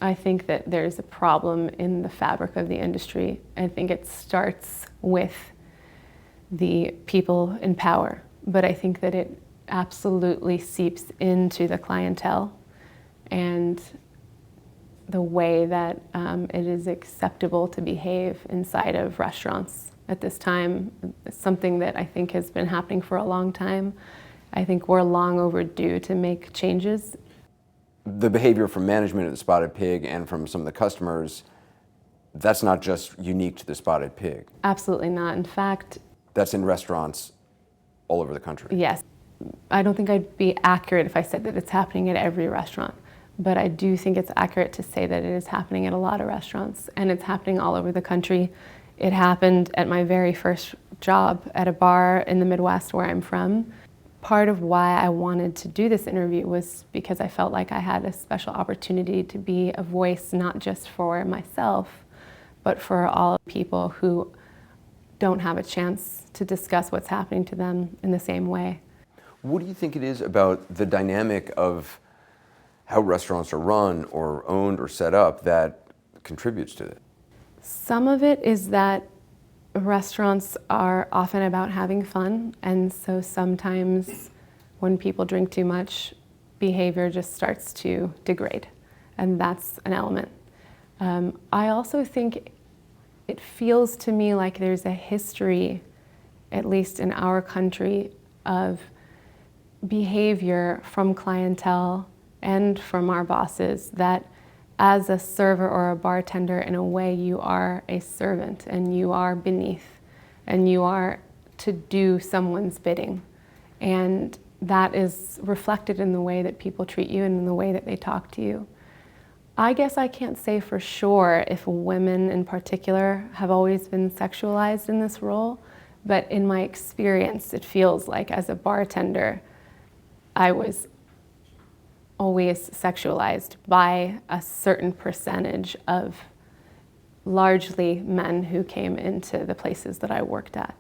I think that there's a problem in the fabric of the industry. I think it starts with the people in power, but I think that it absolutely seeps into the clientele and the way that it is acceptable to behave inside of restaurants at this time. It's something that I think has been happening for a long time. I think we're long overdue to make changes. The behavior from management at the Spotted Pig and from some of the customers, that's not just unique to the Spotted Pig. Absolutely not. In fact, that's in restaurants all over the country. Yes. I don't think I'd be accurate if I said that it's happening at every restaurant. But I do think it's accurate to say that it is happening at a lot of restaurants, and it's happening all over the country. It happened at my very first job at a bar in the Midwest where I'm from. Part of why I wanted to do this interview was because I felt like I had a special opportunity to be a voice not just for myself, but for all people who don't have a chance to discuss what's happening to them in the same way. What do you think it is about the dynamic of how restaurants are run or owned or set up that contributes to it? Some of it is that restaurants are often about having fun, and so sometimes when people drink too much, behavior just starts to degrade, and that's an element. I also think it feels to me like there's a history, at least in our country, of behavior from clientele and from our bosses that as a server or a bartender, in a way, you are a servant and you are beneath and you are to do someone's bidding. And that is reflected in the way that people treat you and in the way that they talk to you. I guess I can't say for sure if women in particular have always been sexualized in this role, but in my experience, it feels like as a bartender, I was always sexualized by a certain percentage of largely men who came into the places that I worked at.